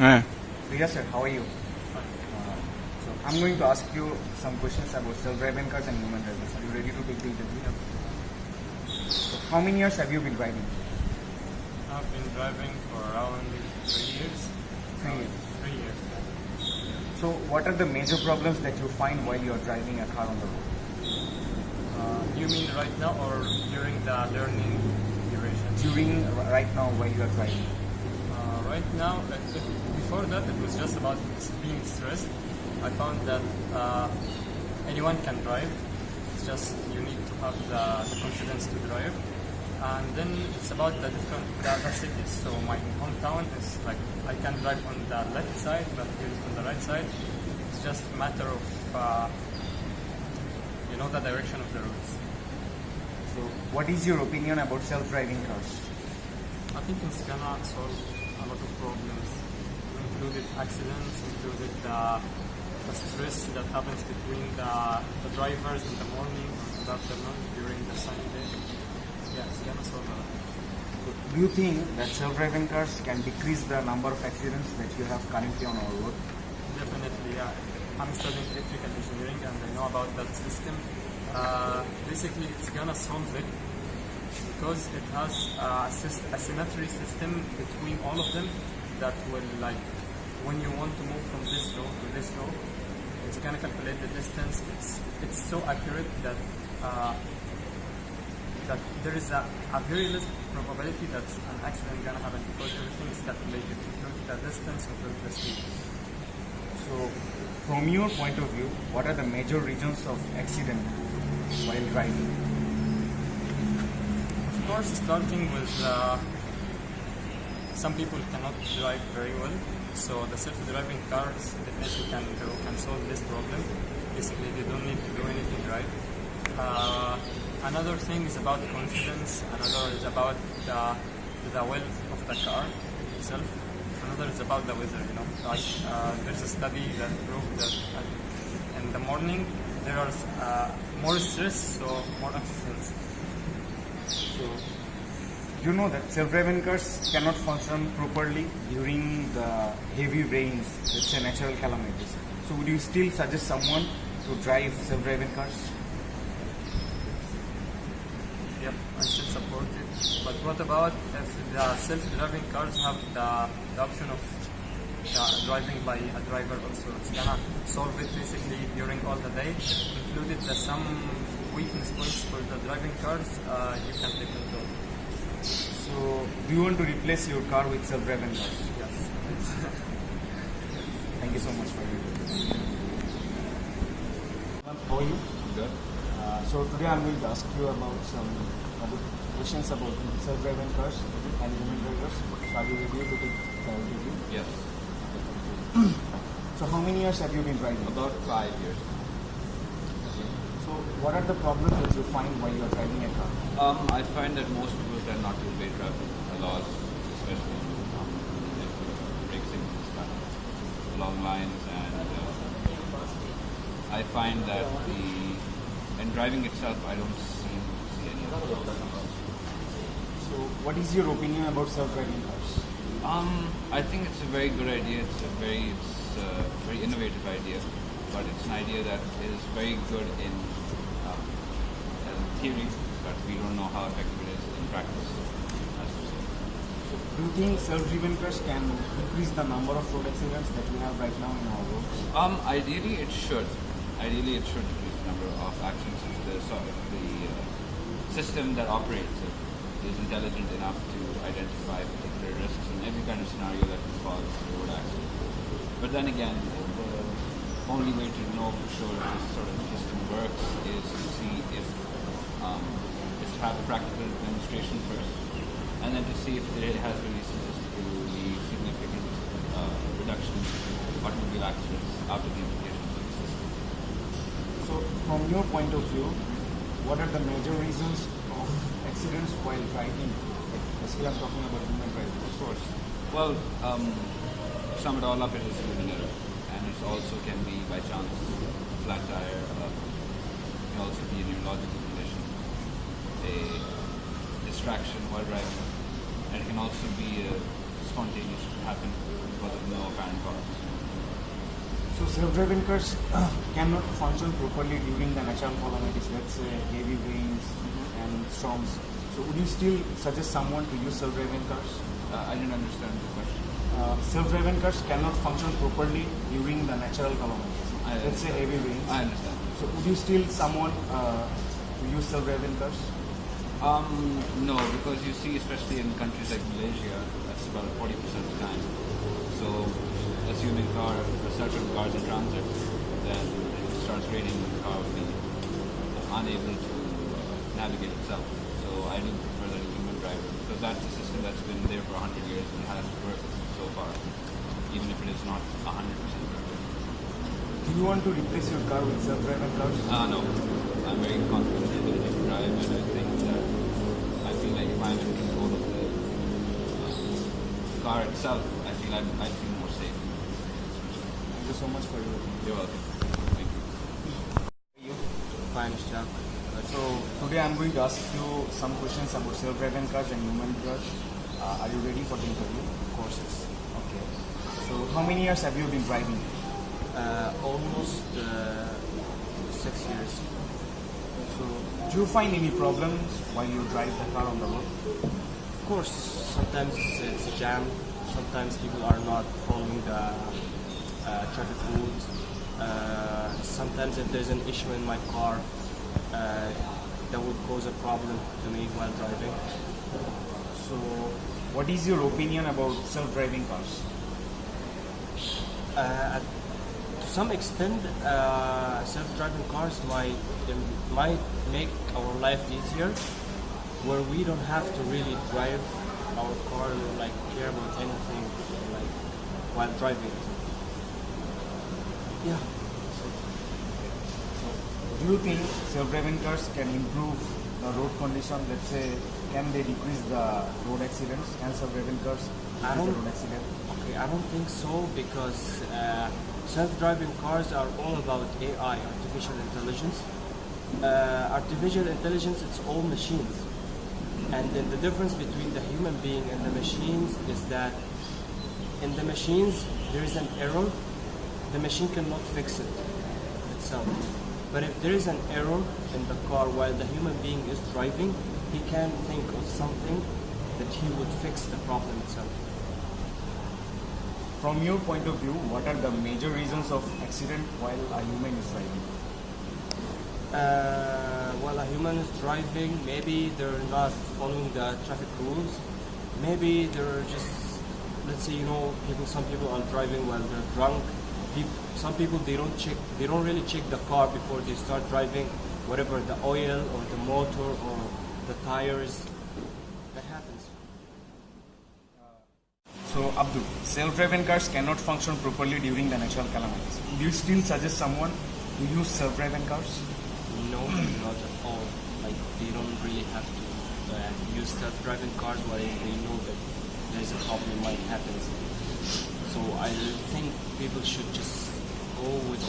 Yeah. So yes sir, how are you? So I'm going to ask you some questions about self-driving cars and human drivers. Are you ready to take the interview? So how many years have you been driving? I've been driving for around 3 years. 3 years. 3 years. So what are the major problems that you find while you are driving a car on the road? You mean right now or during the learning duration? Right now while you are driving. Right now, before that, it was just about being stressed. I found that anyone can drive. It's just you need to have the confidence to drive. And then it's about the cities. So my hometown is like I can drive on the left side, but here on the right side, it's just a matter of the direction of the roads. So what is your opinion about self-driving cars? I think it's gonna solve a lot of problems, included accidents, included the stress that happens between the drivers in the morning or in the afternoon during the sunny day. Yeah, it's gonna solve a lot. So do you think that self-driving cars can decrease the number of accidents that you have currently on our road? Definitely, yeah. I'm studying electrical engineering and I know about that system. Basically, it's gonna solve it because it has a symmetry system between all of them that will, like, when you want to move from this row to this row, it's gonna calculate the distance. It's so accurate that that there is a very less probability that an accident gonna happen because everything is calculated, including the distance, including the speed. So from your point of view, what are the major reasons of accident while driving? Of course, starting with some people cannot drive very well, so the self-driving cars definitely can solve this problem. Basically, they don't need to do anything right. Another thing is about confidence. Another is about the wealth of the car itself. Another is about the weather. Like there's a study that proved that in the morning there are more stress, so more accidents. So you know that self-driving cars cannot function properly during the heavy rains, let's say natural calamities. So would you still suggest someone to drive self-driving cars? Yep, I still support it. But what about if the self-driving cars have the option of driving by a driver also? It's gonna solve it basically during all the day, included some weakness points for the driving cars, you can take control. So do you want to replace your car with self-driving cars? Yes. Thank you so much for your time. How are you? Good. So today I'm going to ask you about some questions about self-driving cars and human drivers. So are you ready to take the interview? Yes. So how many years have you been driving? About 5 years. So what are the problems that you find while you are driving a car? I find that most people tend not to obey traffic laws, especially brake signals, long lines, and I find that in driving itself, I don't seem to see any of the problems. So what is your opinion about self-driving cars? I think it's a very good idea. It's a very innovative idea, but it's an idea that is very good in theory, but we don't know how effective it is in practice. So do you think self-driven cars can increase the number of road accidents that we have right now in our roads? Ideally, it should. Ideally, it should increase the number of accidents if the system that operates it is intelligent enough to identify particular risks in every kind of scenario that can cause a road accident. But then again, the only way to know for sure if this sort of system works is to see if is to have a practical demonstration first, and then to see if it has really statistically significant reduction in automobile accidents after the implications of the system. So from your point of view, what are the major reasons of accidents while driving? Like, basically I'm talking about human driving. Of course. Well, sum it all up, it is human error, and it also can be by chance flat tire. It can also be a neurological condition, a distraction while driving, and it can also be spontaneous, happen because of no So self-driving cars cannot function properly during the natural calamities, let's say heavy rains and storms. So would you still suggest someone to use self-driving cars? I didn't understand the question. Self-driving cars cannot function properly during the natural calamities. Let's say heavy rains. I understand. So would you still someone to use self-driving cars? No, because you see, especially in countries like Malaysia, that's about 40% of the time. So, assuming certain cars in transit, then if it starts raining, the car will be unable to navigate itself. So, I do prefer the human driver because that's a system that's been there for 100 years and has worked so far, even if it is not 100% perfect. Do you want to replace your car with self-driving cars? No, I'm very confident in the ability to drive, and I think that I feel like if I'm in control of the car itself, I feel more safe. Thank you so much for your opinion. You're welcome. Thank you. Fine, Ishty. So today I'm going to ask you some questions about self-driving cars and human cars. Are you ready for the interview? Courses. Okay. So how many years have you been driving? Almost 6 years. So do you find any problems while you drive the car on the road? Of course, sometimes it's a jam. Sometimes people are not following the traffic rules. Sometimes if there's an issue in my car, that would cause a problem to me while driving. So what is your opinion about self-driving cars? To some extent, self-driving cars might make our life easier, where we don't have to really drive our car or like care about anything like while driving. Yeah. Do you think self-driving cars can improve the road condition? Let's say, can they decrease the road accidents? Can self-driving cars decrease the road accident? Okay, I don't think so because self-driving cars are all about AI, artificial intelligence. Artificial intelligence, it's all machines. And then the difference between the human being and the machines is that in the machines, there is an error. The machine cannot fix it itself. But if there is an error in the car while the human being is driving, he can think of something that he would fix the problem itself. From your point of view, what are the major reasons of accident while a human is driving? While a human is driving, maybe they're not following the traffic rules. Maybe they're just, let's say, some people are driving while they're drunk. Some people they don't really check the car before they start driving. Whatever the oil or the motor or the tires, that happens. So Abdul, self-driving cars cannot function properly during the natural calamities. Do you still suggest someone to use self-driving cars? No, not at all. Like they don't really have to use self-driving cars while they know that there's a problem might happen. So I think people should just go with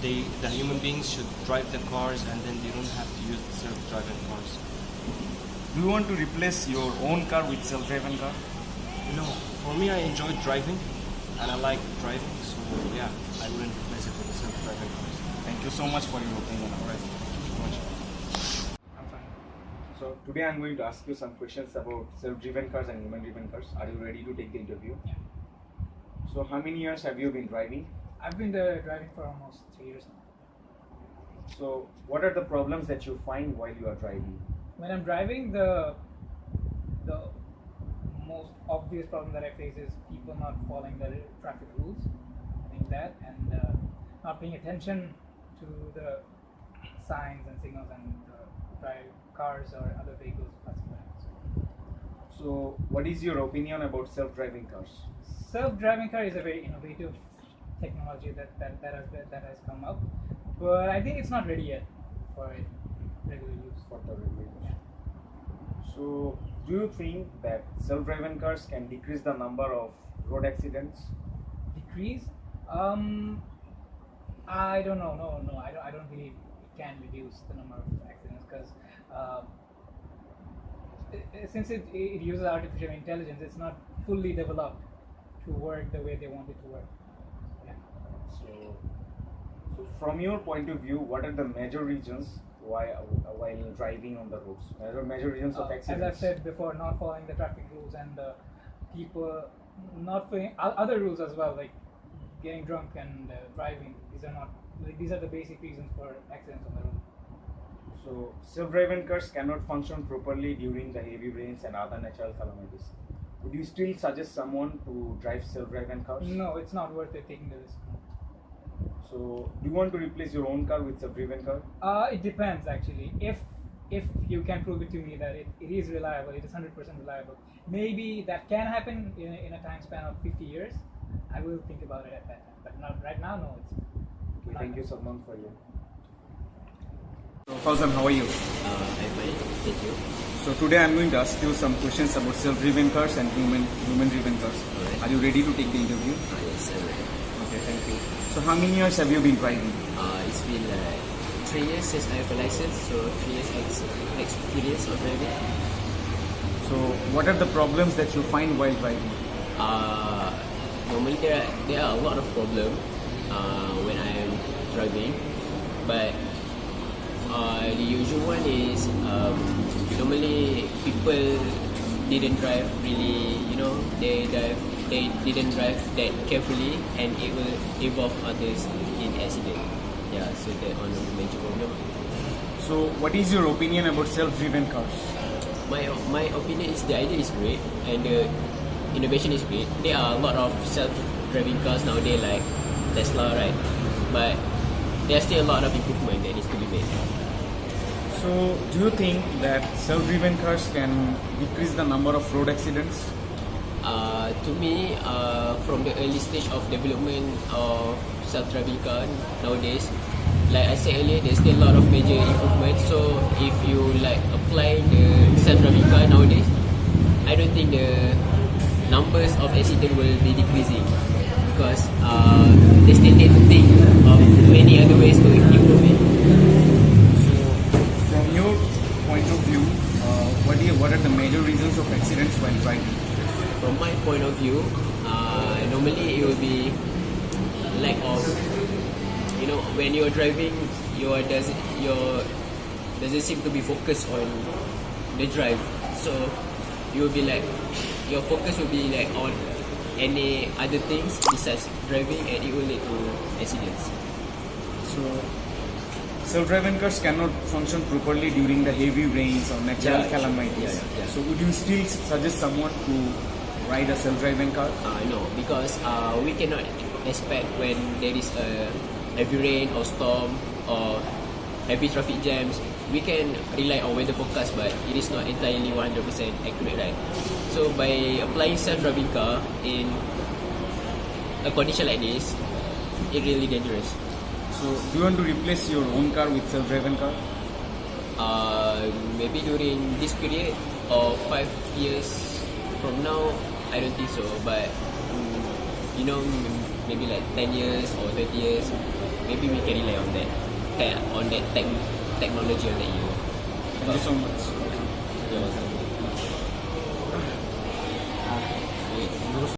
the human beings should drive the cars and then they don't have to use the self-driving cars. Do you want to replace your own car with self-driving car? No, for me I enjoy driving and I like driving, so yeah, I wouldn't replace it with the self-driving cars. Thank you so much for your opinion. Alright, thank you so much. I'm fine. So today I'm going to ask you some questions about self-driven cars and human-driven cars. Are you ready to take the interview? Yeah. So how many years have you been driving? I've been driving for almost 3 years now. So what are the problems that you find while you are driving? When I'm driving, the most obvious problem that I face is people not following the traffic rules. I think that, and not paying attention to the signs and signals and drive cars or other vehicles passing by. So what is your opinion about self-driving cars? Self-driving car is a very innovative technology that has come up, but I think it's not ready yet for regular use. For the regulation. So do you think that self-driving cars can decrease the number of road accidents? Decrease? I don't know. No, I don't believe it can reduce the number of accidents because since it uses artificial intelligence, it's not fully developed to work the way they want it to work. Yeah. So from your point of view, what are the major reasons why while driving on the roads? Major reasons of As accidents? I've said before, not following the traffic rules and people not following other rules as well, like getting drunk and driving. These are the basic reasons for accidents on the road. So self-driving cars cannot function properly during the heavy rains and other natural calamities. Would you still suggest someone to drive self-driving cars? No, it's not worth it taking the risk. So do you want to replace your own car with self-driven car? It depends actually. If you can prove it to me that it is reliable, it is 100% reliable, maybe that can happen in a time span of 50 years. I will think about it at that time, but not right now. No, it's. Okay, thank you, Salman, for you. So Fauzan, how are you? I'm fine, thank you. So today I'm going to ask you some questions about self-driven cars and human-driven cars. Alright. Are you ready to take the interview? Yes, I'm ready. Okay, thank you. So how many years have you been driving? It's been 3 years since I have a license, so 3 years experience of driving. So what are the problems that you find while driving? Normally there are a lot of problems when I am driving, but the usual one is normally people didn't drive really, they didn't drive that carefully, and it will involve others in accident. Yeah, so that one of the major problem. So what is your opinion about self-driven cars? My opinion is the idea is great and the innovation is great. There are a lot of self-driving cars nowadays like Tesla, right? But there's still a lot of improvement that needs to be made. So do you think that self-driven cars can decrease the number of road accidents? To me, from the early stage of development of self-driving car nowadays, like I said earlier, there's still a lot of major improvements. So if you apply the self-driving car nowadays, I don't think the numbers of accidents will be decreasing, because they still need to think of many other ways to improve it. So from your point of view, what are the major reasons of accidents while driving? From my point of view, normally it will be lack of, when you're driving, doesn't seem to be focused on the drive. So you will be your focus will be on any other things besides driving, and it will lead to accidents. So self-driving cars cannot function properly during the heavy rains or natural calamities. Yeah. So would you still suggest someone to ride a self-driving car? No, because we cannot expect when there is a heavy rain or storm or heavy traffic jams. We can rely on weather forecast, but it is not entirely 100% accurate, right? So by applying self-driving car in a condition like this, it's really dangerous. So do you want to replace your own car with self-driving car? Maybe during this period or 5 years from now, I don't think so. But maybe 10 years or 20 years, maybe we can rely on that technology on that year. Thank you so much. You're welcome.